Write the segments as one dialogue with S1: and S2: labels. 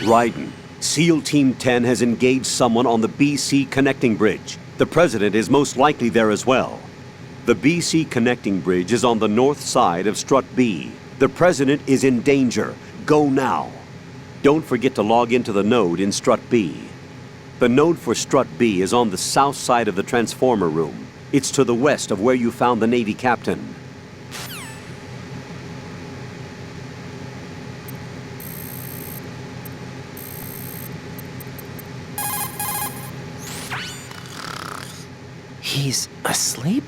S1: Ryden, SEAL Team 10 has engaged someone on the BC connecting bridge. The president is most likely there as well. The BC connecting bridge is on the north side of Strut B. The president is in danger. Go now. Don't forget to log into the node in Strut B. The node for Strut B is on the south side of the transformer room. It's to the west of where you found the Navy captain.
S2: He's asleep?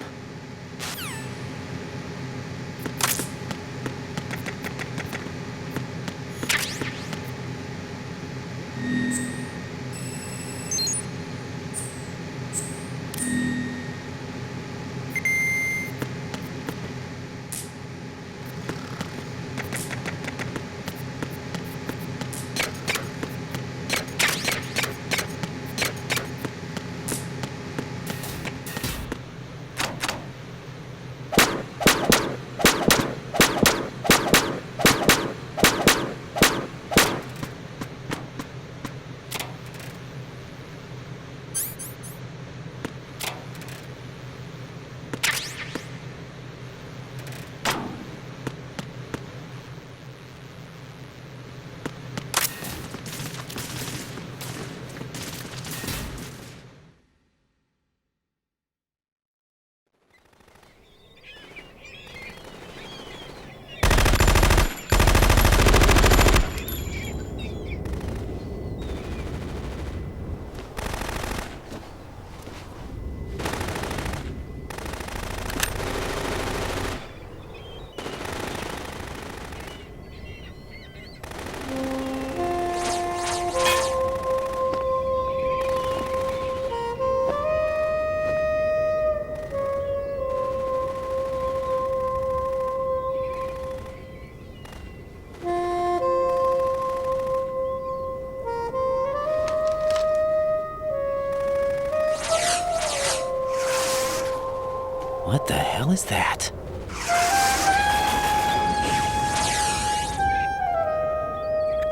S2: What the hell is that?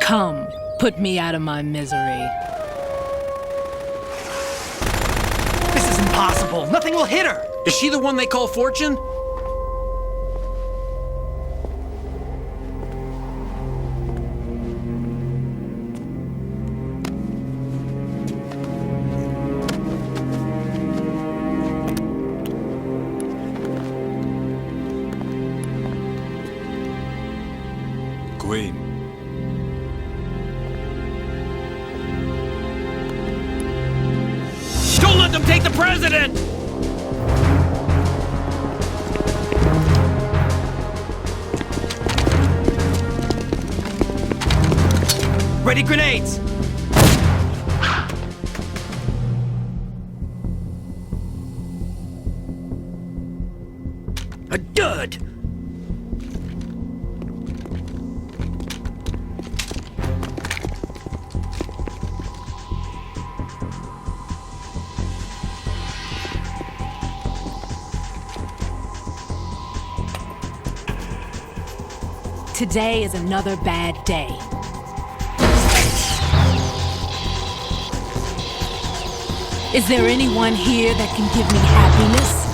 S3: Come, put me out of my misery.
S4: This is impossible. Nothing will hit her.
S2: Is she the one they call Fortune?
S5: Queen.
S2: Don't let them take the president!
S4: Ready grenades!
S2: A dud!
S3: Today is another bad day. Is there anyone here that can give me happiness?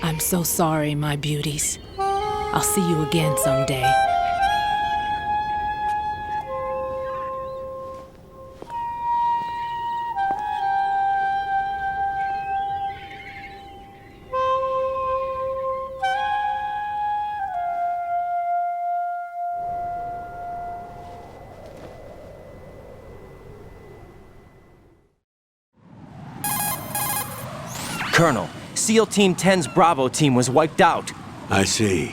S3: I'm so sorry, my beauties. I'll see you again someday.
S6: Colonel, SEAL Team 10's Bravo team was wiped out.
S1: I see.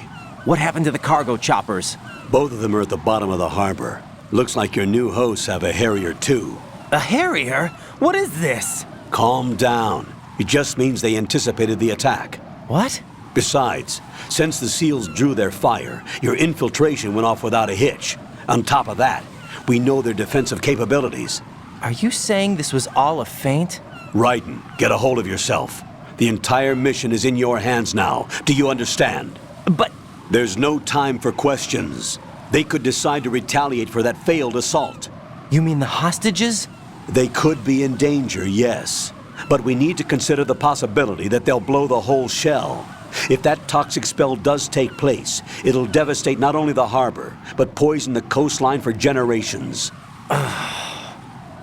S6: What happened to the cargo choppers?
S1: Both of them are at the bottom of the harbor. Looks like your new hosts have a Harrier too.
S6: A Harrier? What is this?
S1: Calm down. It just means they anticipated the attack.
S6: What?
S1: Besides, since the SEALs drew their fire, your infiltration went off without a hitch. On top of that, we know their defensive capabilities.
S6: Are you saying this was all a feint?
S1: Raiden, get a hold of yourself. The entire mission is in your hands now. Do you understand?
S6: But...
S1: There's no time for questions. They could decide to retaliate for that failed assault.
S6: You mean the hostages?
S1: They could be in danger, yes. But we need to consider the possibility that they'll blow the whole shell. If that toxic spell does take place, it'll devastate not only the harbor, but poison the coastline for generations.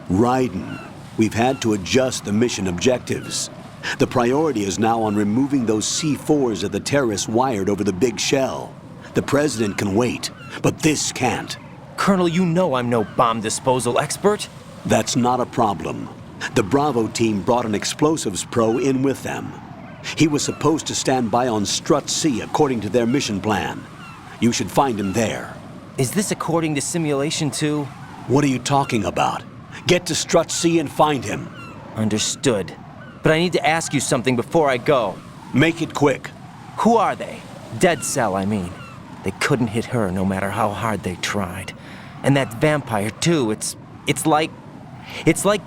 S1: Raiden, we've had to adjust the mission objectives. The priority is now on removing those C4s that the terrorists wired over the big shell. The president can wait, but this can't.
S6: Colonel, you know I'm no bomb disposal expert.
S1: That's not a problem. The Bravo team brought an explosives pro in with them. He was supposed to stand by on Strut C according to their mission plan. You should find him there.
S6: Is this according to Simulation 2?
S1: What are you talking about? Get to Strut C and find him.
S6: Understood. But I need to ask you something before I go.
S1: Make it quick.
S6: Who are they? Dead Cell, I mean. They couldn't hit her no matter how hard they tried. And that vampire, too, it's like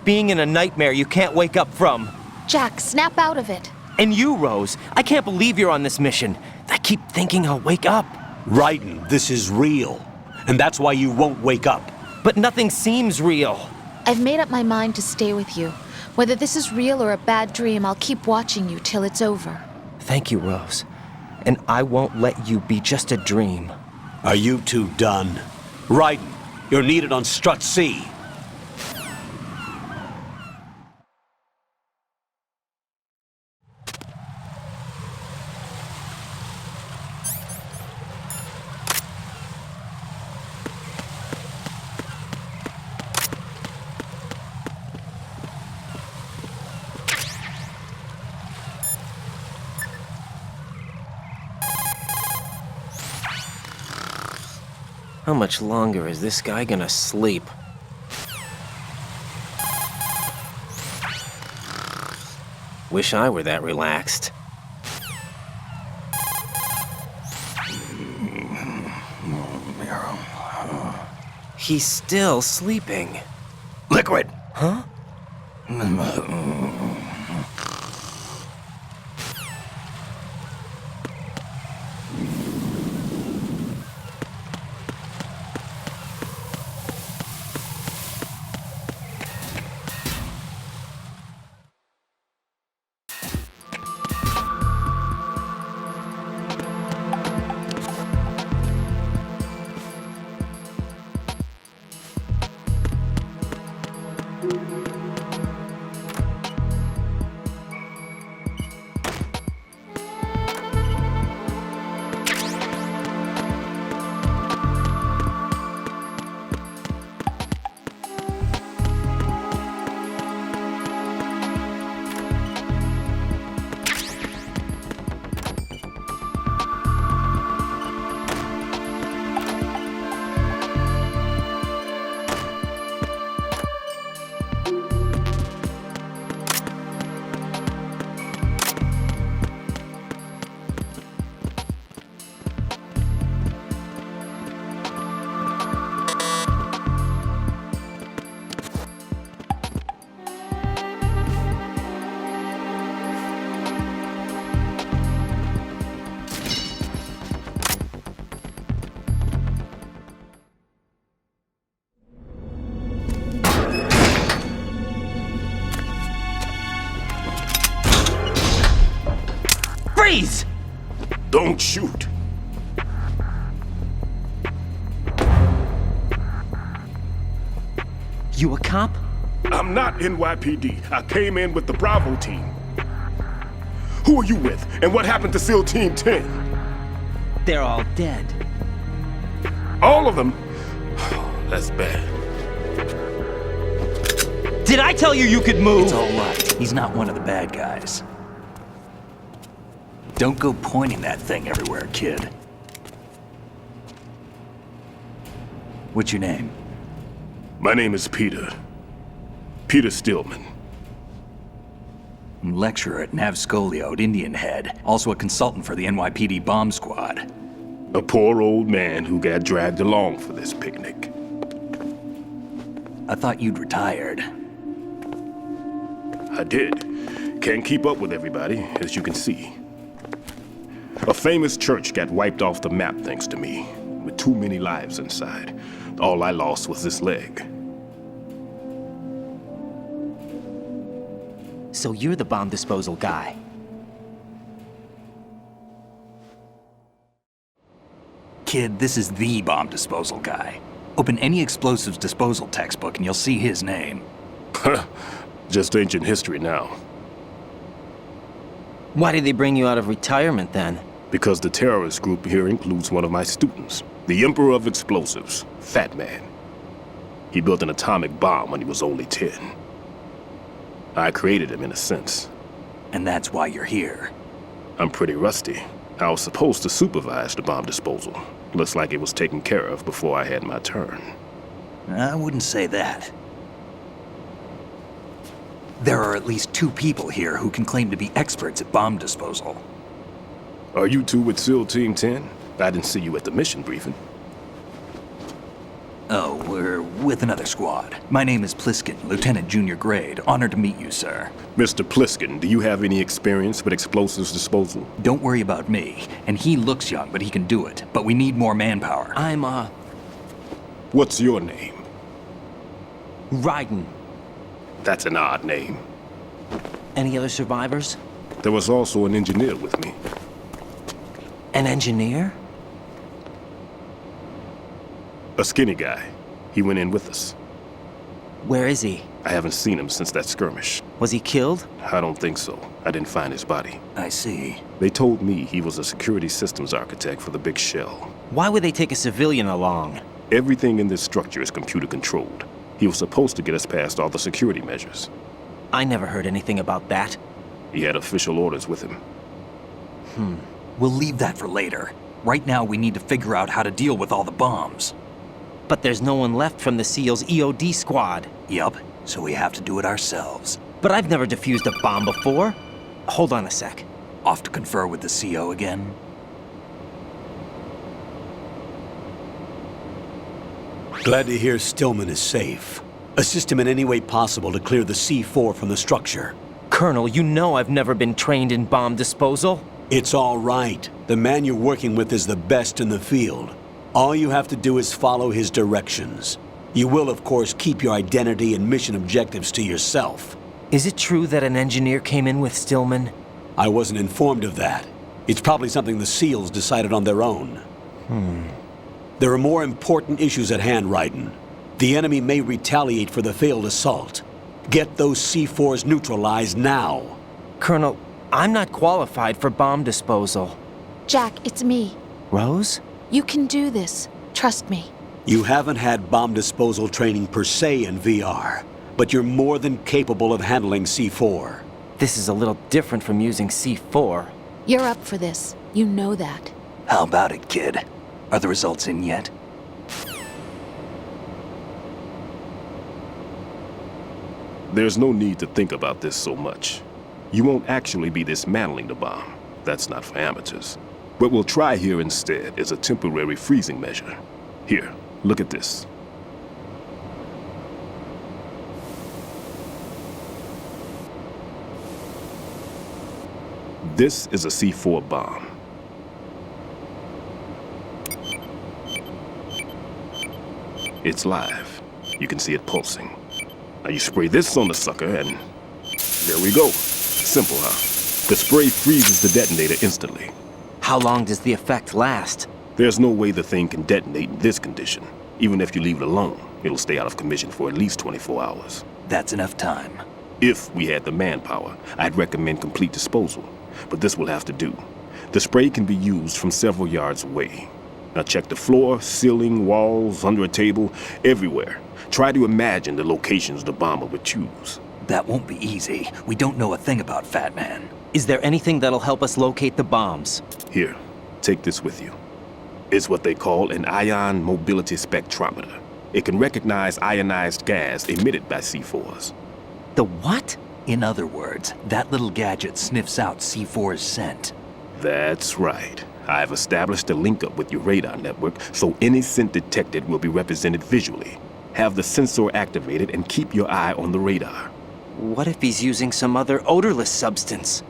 S6: being in a nightmare you can't wake up from.
S7: Jack, snap out of it.
S6: And you, Rose, I can't believe you're on this mission. I keep thinking I'll wake up.
S1: Raiden, this is real. And that's why you won't wake up.
S6: But nothing seems real.
S7: I've made up my mind to stay with you. Whether this is real or a bad dream, I'll keep watching you till it's over.
S6: Thank you, Rose. And I won't let you be just a dream.
S1: Are you two done? Raiden, you're needed on Strut C.
S6: How much longer is this guy gonna sleep? Wish I were that relaxed. He's still sleeping.
S2: Liquid!
S6: Huh? Freeze!
S8: Don't shoot.
S6: You a cop?
S8: I'm not NYPD. I came in with the Bravo team. Who are you with? And what happened to SEAL Team 10?
S6: They're all dead.
S8: All of them? That's bad.
S6: Did I tell you you could move?
S4: It's all right. He's not one of the bad guys.
S5: Don't go pointing that thing everywhere, kid. What's your name?
S8: My name is Peter. Peter Stillman.
S5: Lecturer at Nav Scolio at Indian Head. Also a consultant for the NYPD bomb squad.
S8: A poor old man who got dragged along for this picnic.
S5: I thought you'd retired.
S8: I did. Can't keep up with everybody, as you can see. A famous church got wiped off the map thanks to me, with too many lives inside. All I lost was this leg.
S6: So you're the bomb disposal guy.
S5: Kid, this is the bomb disposal guy. Open any explosives disposal textbook and you'll see his name.
S8: Just ancient history now.
S6: Why did they bring you out of retirement then?
S8: Because the terrorist group here includes one of my students, the Emperor of Explosives, Fat Man. He built an atomic bomb when he was only 10. I created him in a sense.
S5: And that's why you're here.
S8: I'm pretty rusty. I was supposed to supervise the bomb disposal. Looks like it was taken care of before I had my turn.
S5: I wouldn't say that. There are at least 2 people here who can claim to be experts at bomb disposal.
S8: Are you two with SEAL Team 10? I didn't see you at the mission briefing.
S5: Oh, we're with another squad. My name is Pliskin, Lieutenant Junior Grade. Honored to meet you, sir.
S8: Mr. Pliskin, do you have any experience with explosives disposal?
S5: Don't worry about me. And he looks young, but he can do it. But we need more manpower.
S6: I'm,
S8: What's your name?
S6: Raiden.
S8: That's an odd name.
S6: Any other survivors?
S8: There was also an engineer with me.
S6: An engineer?
S8: A skinny guy. He went in with us.
S6: Where is he?
S8: I haven't seen him since that skirmish.
S6: Was he killed?
S8: I don't think so. I didn't find his body.
S5: I see.
S8: They told me he was a security systems architect for the big shell.
S6: Why would they take a civilian along?
S8: Everything in this structure is computer controlled. He was supposed to get us past all the security measures.
S6: I never heard anything about that.
S8: He had official orders with him.
S5: We'll leave that for later. Right now, we need to figure out how to deal with all the bombs.
S6: But there's no one left from the SEAL's EOD squad.
S5: Yup, so we have to do it ourselves.
S6: But I've never defused a bomb before. Hold on a sec.
S5: Off to confer with the CO again?
S1: Glad to hear Stillman is safe. Assist him in any way possible to clear the C4 from the structure.
S6: Colonel, you know I've never been trained in bomb disposal.
S1: It's all right. The man you're working with is the best in the field. All you have to do is follow his directions. You will, of course, keep your identity and mission objectives to yourself.
S6: Is it true that an engineer came in with Stillman?
S1: I wasn't informed of that. It's probably something the SEALs decided on their own. There are more important issues at hand, Raiden. The enemy may retaliate for the failed assault. Get those C4s neutralized now.
S6: Colonel, I'm not qualified for bomb disposal.
S7: Jack, it's me.
S6: Rose?
S7: You can do this. Trust me.
S1: You haven't had bomb disposal training per se in VR, but you're more than capable of handling C4.
S6: This is a little different from using C4.
S7: You're up for this. You know that.
S5: How about it, kid? Are the results in yet?
S8: There's no need to think about this so much. You won't actually be dismantling the bomb. That's not for amateurs. What we'll try here instead is a temporary freezing measure. Here, look at this. This is a C4 bomb. It's live. You can see it pulsing. Now you spray this on the sucker and there we go. Simple, huh? The spray freezes the detonator instantly.
S6: How long does the effect last?
S8: There's no way the thing can detonate in this condition. Even if you leave it alone, it'll stay out of commission for at least 24 hours.
S5: That's enough time.
S8: If we had the manpower, I'd recommend complete disposal. But this will have to do. The spray can be used from several yards away. Now check the floor, ceiling, walls, under a table, everywhere. Try to imagine the locations the bomber would choose.
S5: That won't be easy. We don't know a thing about Fat Man.
S6: Is there anything that'll help us locate the bombs?
S8: Here, take this with you. It's what they call an ion mobility spectrometer. It can recognize ionized gas emitted by C4s.
S6: The what?
S5: In other words, that little gadget sniffs out C4's scent.
S8: That's right. I've established a link up with your radar network, so any scent detected will be represented visually. Have the sensor activated and keep your eye on the radar.
S6: What if he's using some other odorless substance?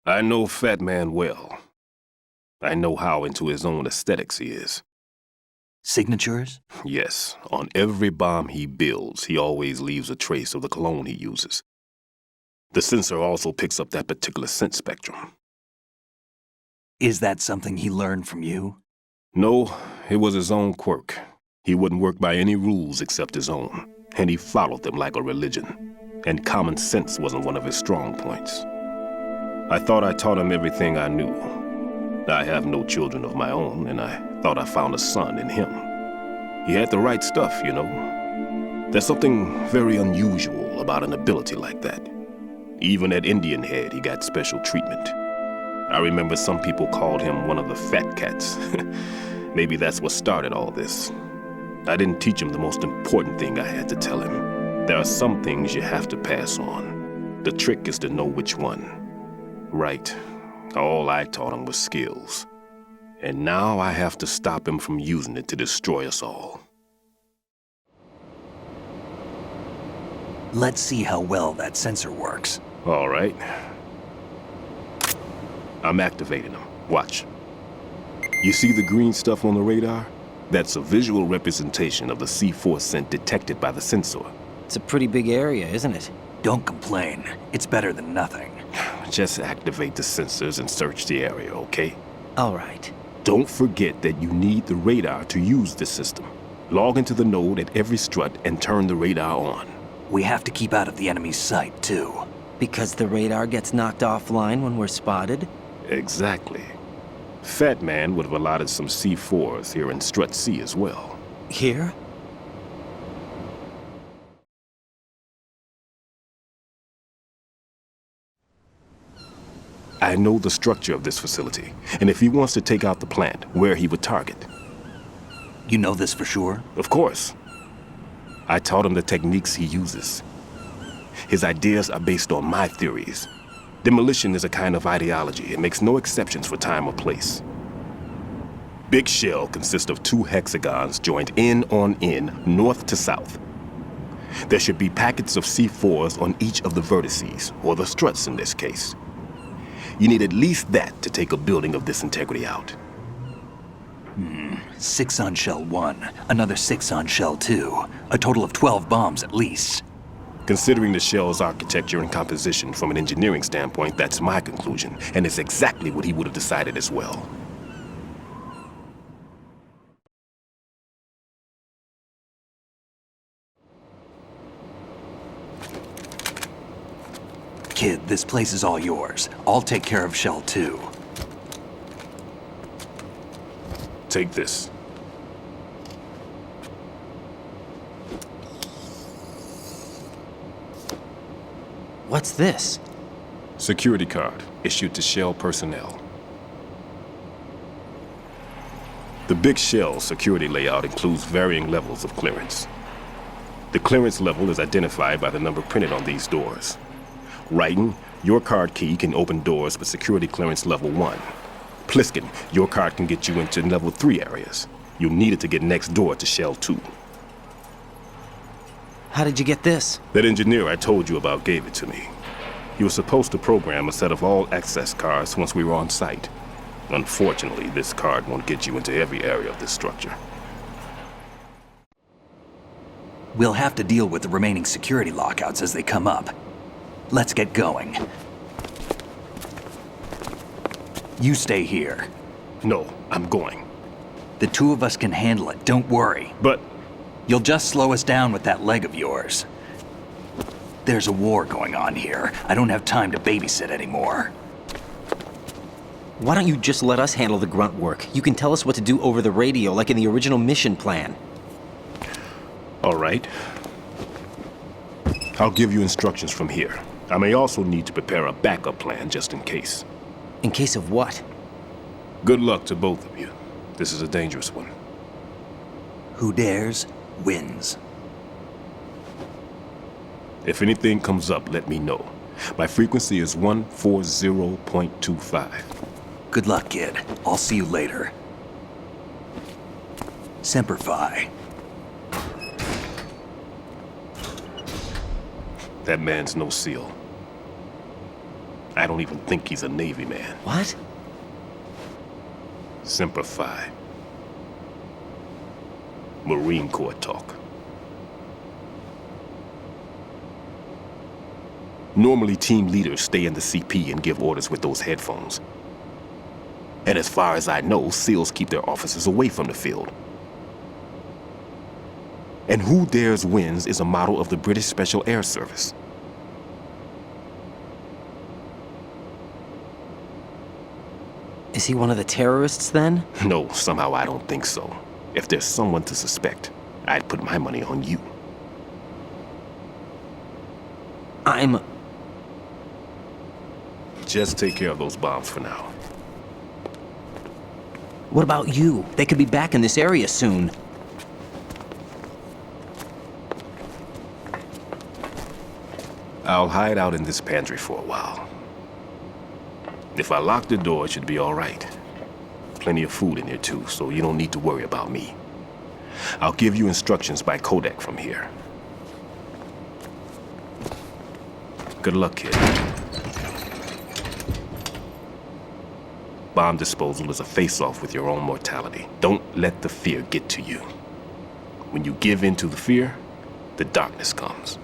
S8: I know Fat Man well. I know how into his own aesthetics he is.
S5: Signatures?
S8: Yes, on every bomb he builds, he always leaves a trace of the cologne he uses. The sensor also picks up that particular scent spectrum.
S5: Is that something he learned from you?
S8: No, it was his own quirk. He wouldn't work by any rules except his own, and he followed them like a religion. And common sense wasn't one of his strong points. I thought I taught him everything I knew. I have no children of my own, and I thought I found a son in him. He had the right stuff, you know. There's something very unusual about an ability like that. Even at Indian Head, he got special treatment. I remember some people called him one of the fat cats. Maybe that's what started all this. I didn't teach him the most important thing I had to tell him. There are some things you have to pass on. The trick is to know which one. Right. All I taught him was skills. And now I have to stop him from using it to destroy us all.
S5: Let's see how well that sensor works.
S8: All right. I'm activating them. Watch. You see the green stuff on the radar? That's a visual representation of the C4 scent detected by the sensor.
S6: It's a pretty big area, isn't it?
S5: Don't complain. It's better than nothing.
S8: Just activate the sensors and search the area, okay?
S6: All right.
S8: Don't forget that you need the radar to use this system. Log into the node at every strut and turn the radar on.
S5: We have to keep out of the enemy's sight, too.
S6: Because the radar gets knocked offline when we're spotted?
S8: Exactly. Fat Man would have allotted some C4s here in Strut C as well.
S6: Here?
S8: I know the structure of this facility, and if he wants to take out the plant, where he would target.
S5: You know this for sure?
S8: Of course. I taught him the techniques he uses. His ideas are based on my theories. Demolition is a kind of ideology. It makes no exceptions for time or place. Big shell consists of 2 hexagons joined end on end, north to south. There should be packets of C4s on each of the vertices, or the struts in this case. You need at least that to take a building of this integrity out.
S5: 6 on shell 1, another 6 on shell 2. A total of 12 bombs at least.
S8: Considering the shell's architecture and composition from an engineering standpoint, that's my conclusion, and it's exactly what he would have decided as well.
S5: Kid, this place is all yours. I'll take care of shell 2.
S8: Take this.
S6: What's this?
S8: Security card issued to Shell personnel. The Big Shell security layout includes varying levels of clearance. The clearance level is identified by the number printed on these doors. Writing, your card key can open doors with security clearance level 1. Pliskin, your card can get you into level 3 areas. You'll need it to get next door to Shell 2.
S6: How did you get this?
S8: That engineer I told you about gave it to me. He was supposed to program a set of all access cards once we were on site. Unfortunately, this card won't get you into every area of this structure.
S5: We'll have to deal with the remaining security lockouts as they come up. Let's get going. You stay here.
S8: No, I'm going.
S5: The 2 of us can handle it, don't worry.
S8: But
S5: You'll just slow us down with that leg of yours. There's a war going on here. I don't have time to babysit anymore.
S6: Why don't you just let us handle the grunt work? You can tell us what to do over the radio like in the original mission plan.
S8: all right. I'll give you instructions from here. I may also need to prepare a backup plan just in case.
S6: In case of what?
S8: Good luck to both of you. This is a dangerous one.
S5: Who dares, wins.
S8: If anything comes up, let me know. My frequency is 140.25.
S5: Good luck, kid. I'll see you later. Semper Fi.
S8: That man's no SEAL. I don't even think he's a Navy man.
S6: What?
S8: Semper Fi. Marine Corps talk. Normally, team leaders stay in the CP and give orders with those headphones. And as far as I know, SEALs keep their officers away from the field. And Who Dares Wins is a model of the British Special Air Service.
S6: Is he one of the terrorists then?
S8: No, somehow I don't think so. If there's someone to suspect, I'd put my money on you. Just take care of those bombs for now.
S6: What about you? They could be back in this area soon.
S8: I'll hide out in this pantry for a while. If I lock the door, it should be all right. Plenty of food in here too, so you don't need to worry about me. I'll give you instructions by Kodak from here. Good luck, kid. Bomb disposal is a face-off with your own mortality. Don't let the fear get to you. When you give in to the fear, the darkness comes.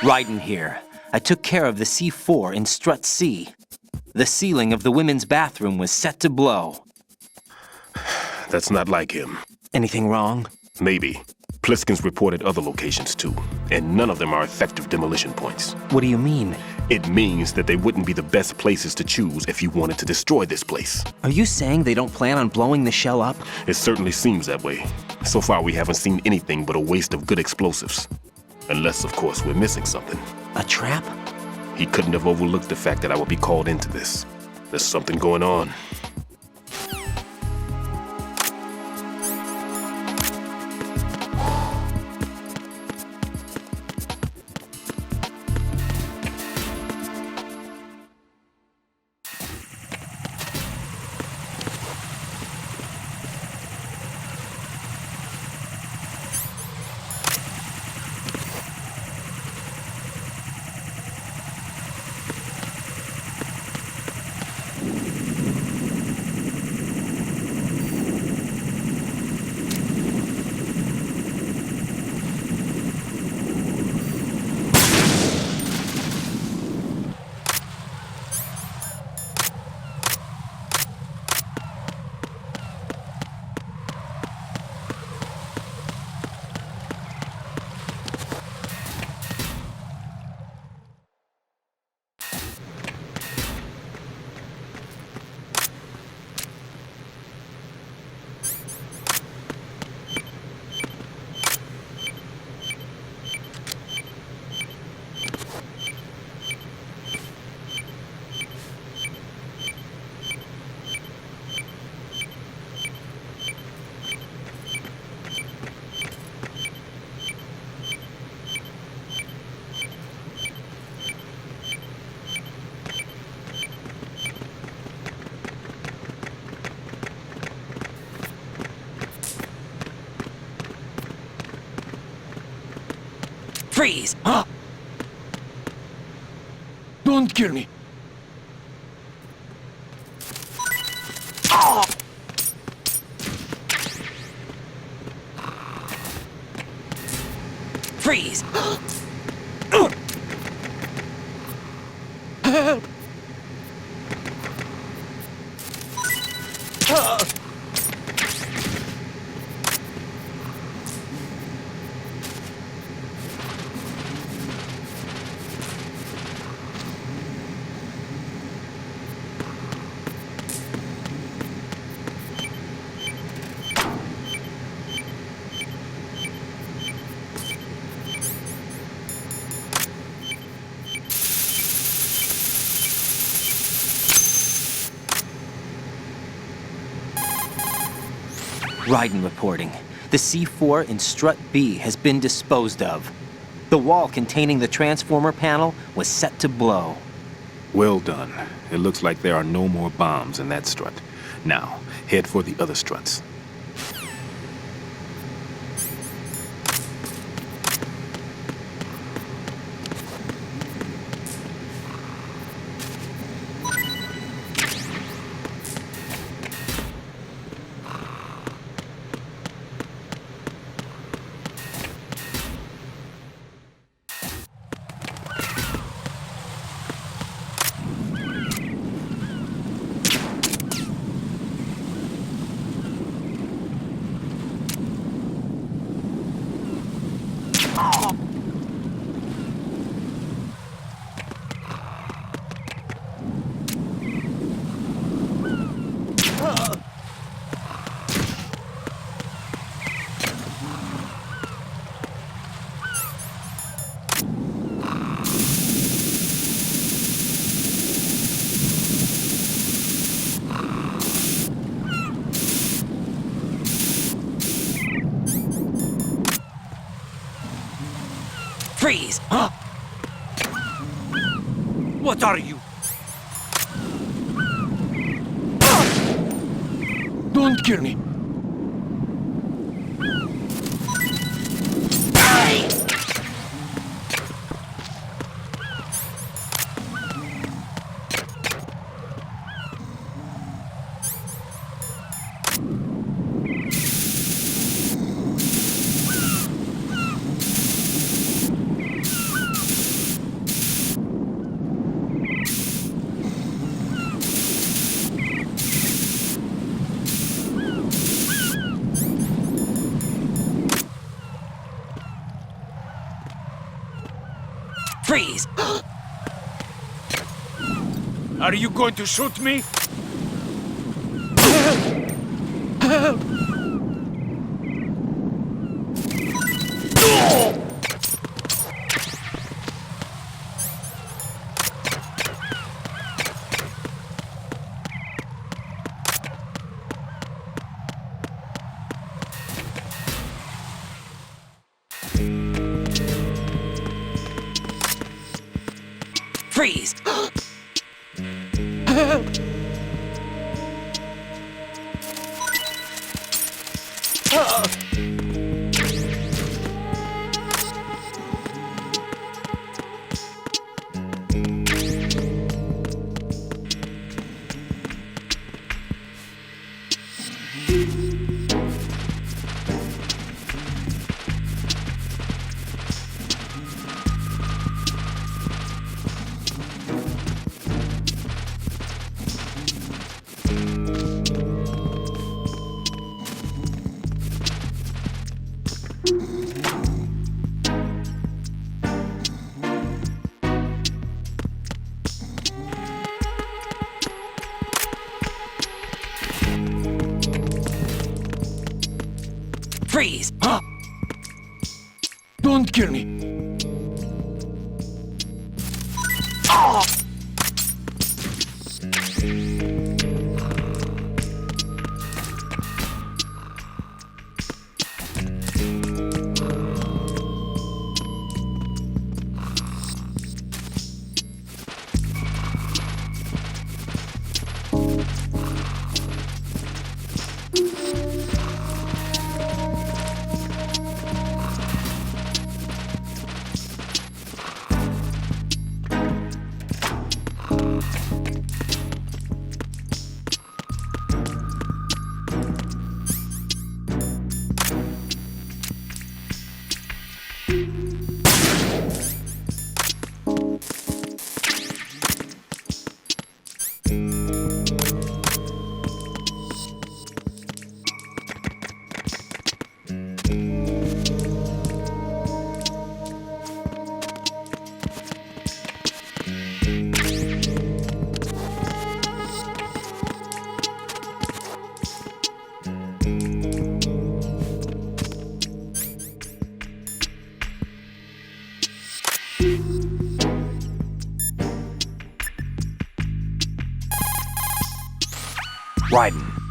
S6: Raiden here. I took care of the C4 in Strut C. The ceiling of the women's bathroom was set to blow.
S8: That's not like him.
S6: Anything wrong?
S8: Maybe. Pliskin's reported other locations too, and none of them are effective demolition points.
S6: What do you mean?
S8: It means that they wouldn't be the best places to choose if you wanted to destroy this place.
S6: Are you saying they don't plan on blowing the shell up?
S8: It certainly seems that way. So far, we haven't seen anything but a waste of good explosives. Unless, of course, we're missing something.
S6: A trap?
S8: He couldn't have overlooked the fact that I would be called into this. There's something going on.
S2: Freeze!
S4: Don't kill me.
S2: Freeze!
S6: Raiden reporting. The C4 in Strut B has been disposed of. The wall containing the transformer panel was set to blow.
S8: Well done. It looks like there are no more bombs in that strut. Now, head for the other struts.
S2: Freeze!
S4: What are you? Don't kill me.
S2: Freeze!
S4: Are you going to shoot me?
S2: Freeze! Freeze!
S4: Don't kill me.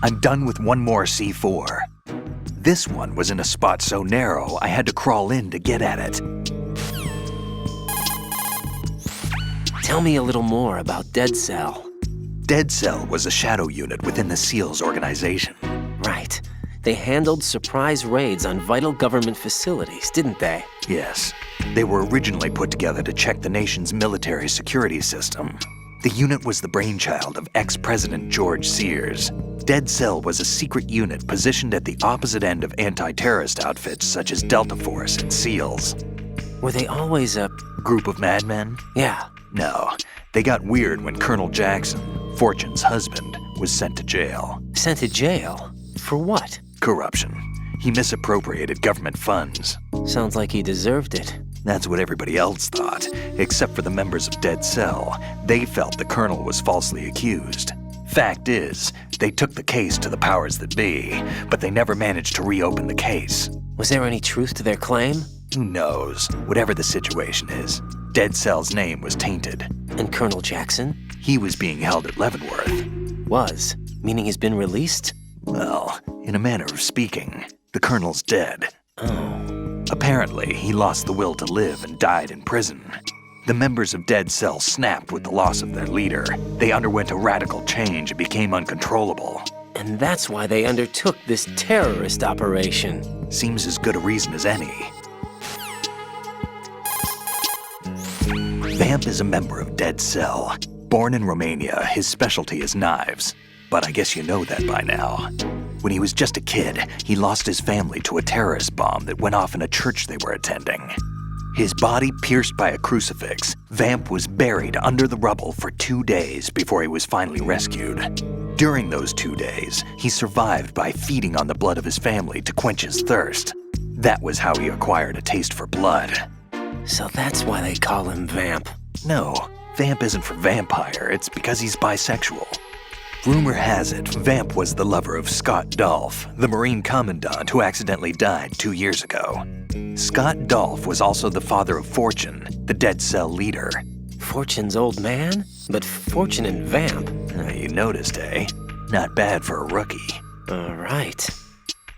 S5: I'm done with one more C4. This one was in a spot so narrow, I had to crawl in to get at it.
S6: Tell me a little more about Dead Cell.
S5: Dead Cell was a shadow unit within the SEALs organization.
S6: Right. They handled surprise raids on vital government facilities, didn't they?
S5: Yes. They were originally put together to check the nation's military security system. The unit was the brainchild of ex-President George Sears. Dead Cell was a secret unit positioned at the opposite end of anti-terrorist outfits such as Delta Force and SEALs.
S6: Were they always a...
S5: Group of madmen?
S6: Yeah.
S5: No. They got weird when Colonel Jackson, Fortune's husband, was sent to jail.
S6: Sent to jail? For what?
S5: Corruption. He misappropriated government funds.
S6: Sounds like he deserved it.
S5: That's what everybody else thought, except for the members of Dead Cell. They felt the colonel was falsely accused. Fact is, they took the case to the powers that be, but they never managed to reopen the case.
S6: Was there any truth to their claim?
S5: Who knows? Whatever the situation is, Dead Cell's name was tainted.
S6: And Colonel Jackson?
S5: He was being held at Leavenworth.
S6: Was? Meaning he's been released?
S5: Well, in a manner of speaking, the colonel's dead.
S6: Oh.
S5: Apparently, he lost the will to live and died in prison. The members of Dead Cell snapped with the loss of their leader. They underwent a radical change and became uncontrollable.
S6: And that's why they undertook this terrorist operation.
S5: Seems as good a reason as any. Vamp is a member of Dead Cell. Born in Romania, his specialty is knives. But I guess you know that by now. When he was just a kid, he lost his family to a terrorist bomb that went off in a church they were attending. His body pierced by a crucifix, Vamp was buried under the rubble for 2 days before he was finally rescued. During those 2 days, he survived by feeding on the blood of his family to quench his thirst. That was how he acquired a taste for blood.
S6: So that's why they call him Vamp.
S5: No, Vamp isn't for vampire, it's because he's bisexual. Rumor has it, Vamp was the lover of Scott Dolph, the Marine Commandant who accidentally died 2 years ago. Scott Dolph was also the father of Fortune, the Dead Cell leader.
S6: Fortune's old man? But Fortune and Vamp?
S5: You noticed, eh? Not bad for a rookie.
S6: All right.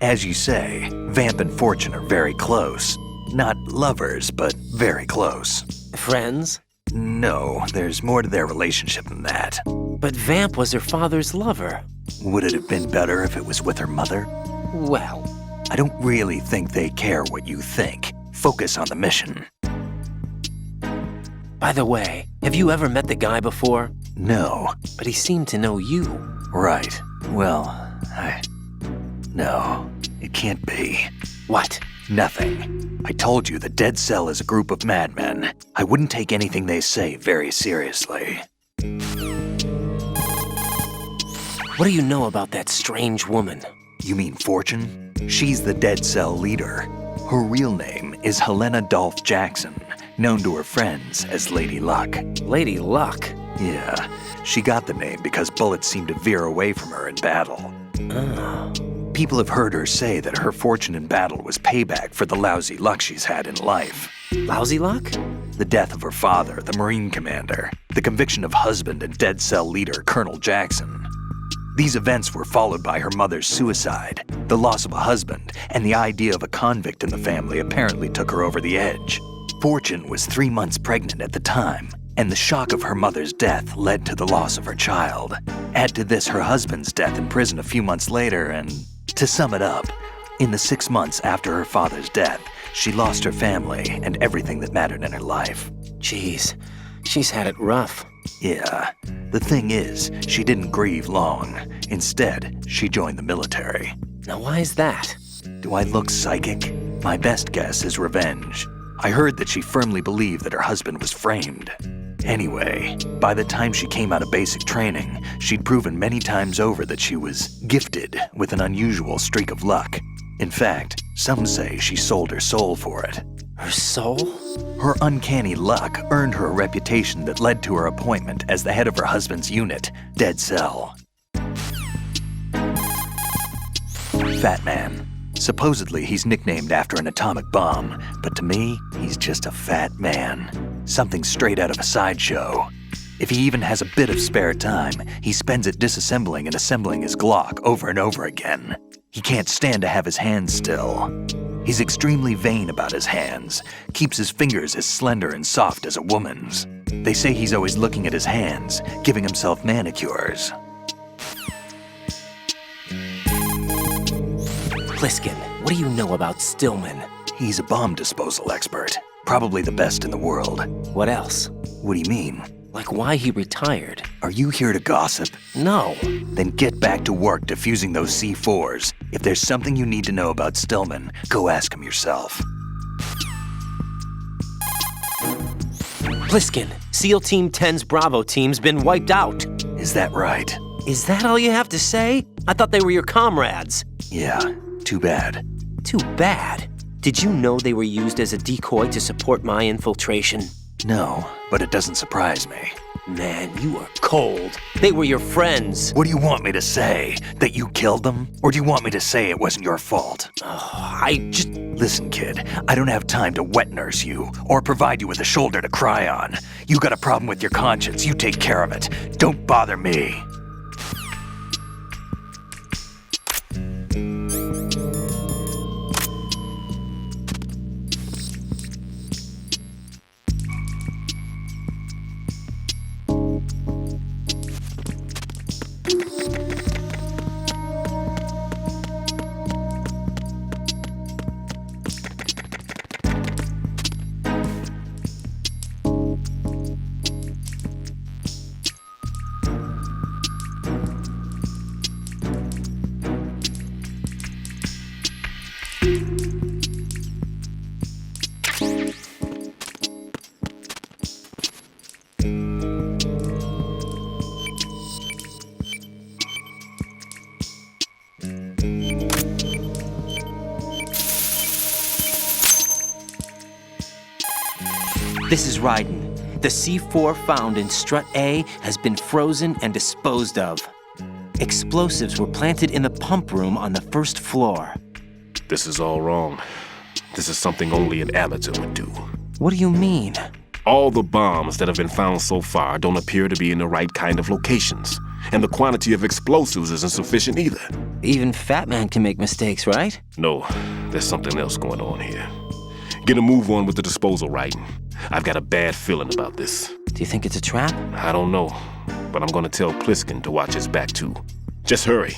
S5: As you say, Vamp and Fortune are very close. Not lovers, but very close.
S6: Friends?
S5: No, there's more to their relationship than that.
S6: But Vamp was her father's lover.
S5: Would it have been better if it was with her mother?
S6: Well,
S5: I don't really think they care what you think. Focus on the mission.
S6: by the way, have you ever met the guy before?
S5: No.
S6: But he seemed to know you.
S5: Right. Well, No, it can't be.
S6: What?
S5: Nothing. I told you the Dead Cell is a group of madmen. I wouldn't take anything they say very seriously.
S6: What do you know about that strange woman?
S5: You mean Fortune? She's the Dead Cell leader. Her real name is Helena Dolph Jackson, known to her friends as Lady Luck.
S6: Lady Luck?
S5: Yeah, she got the name because bullets seemed to veer away from her in battle.
S6: Oh.
S5: People have heard her say that her fortune in battle was payback for the lousy luck she's had in life.
S6: Lousy luck?
S5: The death of her father, the Marine commander, the conviction of husband and Dead Cell leader Colonel Jackson. These events were followed by her mother's suicide, the loss of a husband, and the idea of a convict in the family apparently took her over the edge. Fortune was 3 months pregnant at the time, and the shock of her mother's death led to the loss of her child. Add to this her husband's death in prison a few months later, and to sum it up, in the 6 months after her father's death, she lost her family and everything that mattered in her life.
S6: Jeez, she's had it rough.
S5: Yeah. The thing is, she didn't grieve long. Instead, she joined the military.
S6: Now why is that?
S5: Do I look psychic? My best guess is revenge. I heard that she firmly believed that her husband was framed. Anyway, by the time she came out of basic training, she'd proven many times over that she was gifted with an unusual streak of luck. In fact, some say she sold her soul for it.
S6: Her soul?
S5: Her uncanny luck earned her a reputation that led to her appointment as the head of her husband's unit, Dead Cell. Fat Man. Supposedly, he's nicknamed after an atomic bomb, but to me, he's just a fat man. Something straight out of a sideshow. If he even has a bit of spare time, he spends it disassembling and assembling his Glock over and over again. He can't stand to have his hands still. He's extremely vain about his hands, keeps his fingers as slender and soft as a woman's. They say he's always looking at his hands, giving himself manicures.
S6: Pliskin, what do you know about Stillman?
S5: He's a bomb disposal expert, probably the best in the world.
S6: What else?
S5: What do you mean?
S6: Like why he retired?
S5: Are you here to gossip?
S6: No.
S5: Then get back to work defusing those C4s. If there's something you need to know about Stillman, go ask him yourself.
S6: Pliskin, SEAL Team 10's Bravo team's been wiped out.
S5: Is that right?
S6: Is that all you have to say? I thought they were your comrades.
S5: Yeah, too bad.
S6: Too bad. Did you know they were used as a decoy to support my infiltration?
S5: No, but it doesn't surprise me.
S6: Man, you are cold. They were your friends.
S5: What do you want me to say? That you killed them? Or do you want me to say it wasn't your fault?
S6: I just...
S5: Listen, kid, I don't have time to wet nurse you or provide you with a shoulder to cry on. You got a problem with your conscience, you take care of it. Don't bother me.
S6: This is Raiden. The C4 found in Strut A has been frozen and disposed of. Explosives were planted in the pump room on the first floor.
S8: This is all wrong. This is something only an amateur would do.
S6: What do you mean?
S8: All the bombs that have been found so far don't appear to be in the right kind of locations. And the quantity of explosives isn't sufficient either.
S6: Even Fat Man can make mistakes, right?
S8: No, there's something else going on here. Get a move on with the disposal, Raiden. I've got a bad feeling about this.
S6: Do you think it's a trap?
S8: I don't know, but I'm gonna tell Pliskin to watch his back too. Just hurry.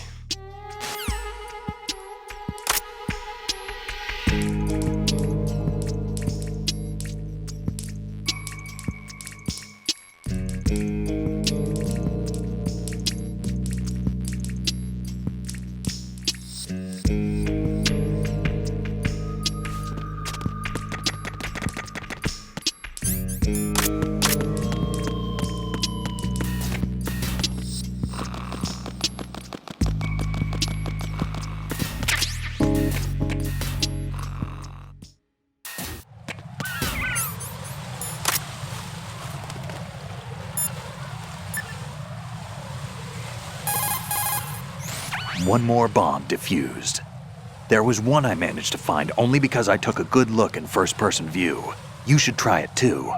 S5: One more bomb defused. There was one I managed to find only because I took a good look in first-person view. You should try it too.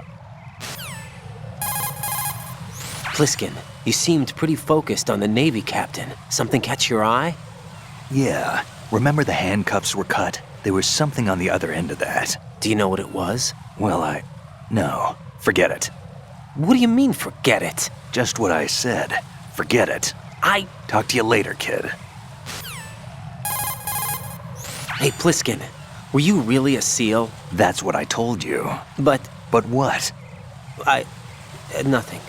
S6: Pliskin, you seemed pretty focused on the Navy captain. Something catch your eye?
S5: Yeah, remember the handcuffs were cut? There was something on the other end of that.
S6: Do you know what it was?
S5: Well, no, forget it.
S6: What do you mean, forget it?
S5: Just what I said. Forget it. Talk to you later, kid.
S6: Hey, Pliskin, were you really a SEAL?
S5: That's what I told you.
S6: But
S5: But what?
S6: nothing.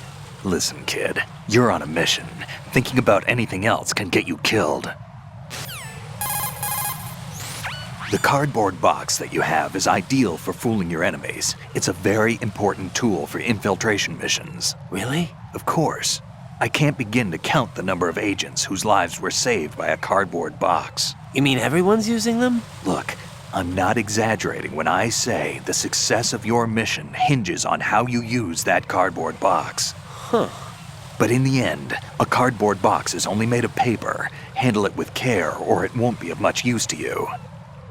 S5: Listen, kid, you're on a mission. Thinking about anything else can get you killed. The cardboard box that you have is ideal for fooling your enemies. It's a very important tool for infiltration missions.
S6: Really?
S5: Of course. I can't begin to count the number of agents whose lives were saved by a cardboard box.
S6: You mean everyone's using them?
S5: Look, I'm not exaggerating when I say the success of your mission hinges on how you use that cardboard box.
S6: Huh.
S5: But in the end, a cardboard box is only made of paper. Handle it with care or it won't be of much use to you.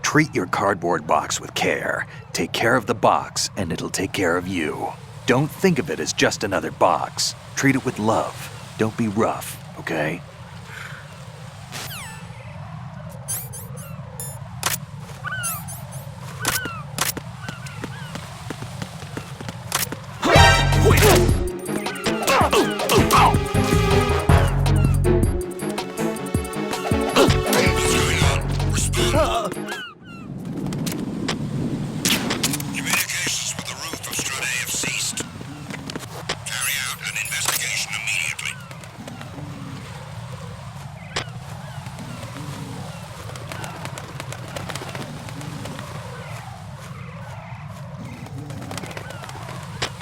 S5: Treat your cardboard box with care. Take care of the box and it'll take care of you. Don't think of it as just another box. Treat it with love. Don't be rough, okay?
S9: Communications with the roof of Strut A have ceased. Carry out an investigation immediately.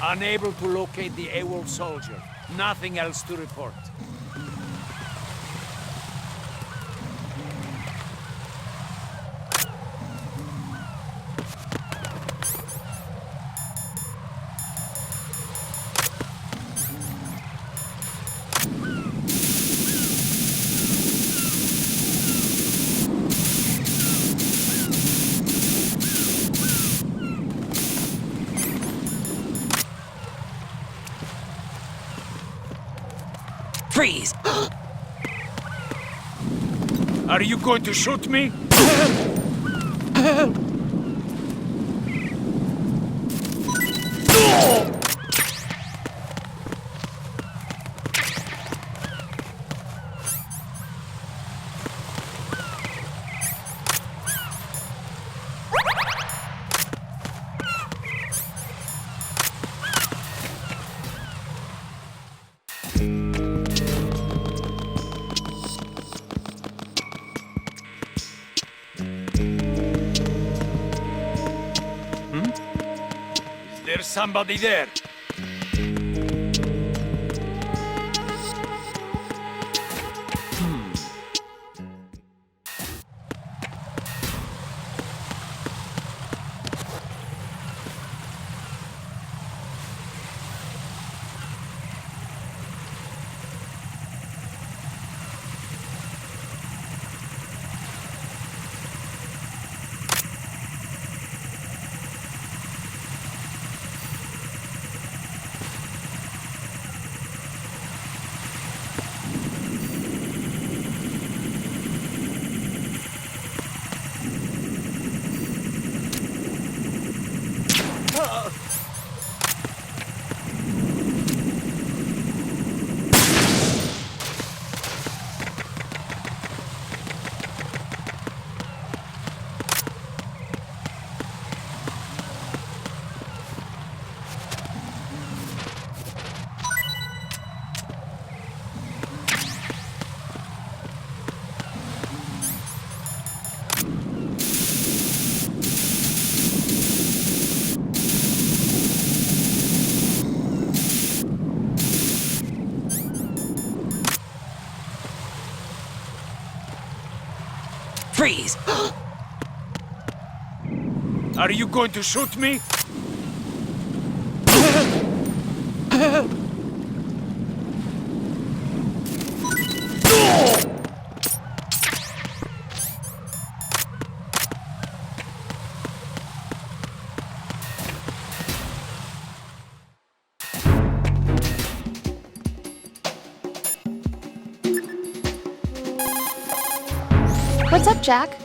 S10: Unable to locate the AWOL soldier. Nothing else to report.
S2: Freeze!
S10: Are you going to shoot me? There's somebody there.
S2: Freeze!
S10: Are you going to shoot me?
S7: What's up, Jack?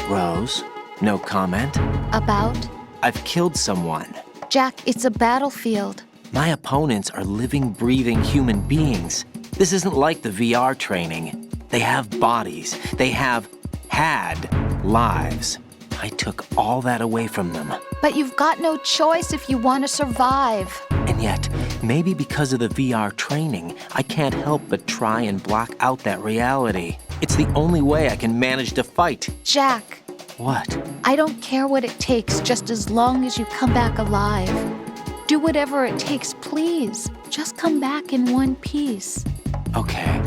S6: Rose, no comment?
S7: About?
S6: I've killed someone.
S7: Jack, it's a battlefield.
S6: My opponents are living, breathing human beings. This isn't like the VR training. They have bodies. They have had lives. I took all that away from them.
S7: But you've got no choice if you want to survive.
S6: And yet, maybe because of the VR training, I can't help but try and block out that reality. It's the only way I can manage to fight.
S7: Jack,
S6: What?
S7: I don't care what it takes, just as long as you come back alive. Do whatever it takes, please. Just come back in one piece.
S6: Okay.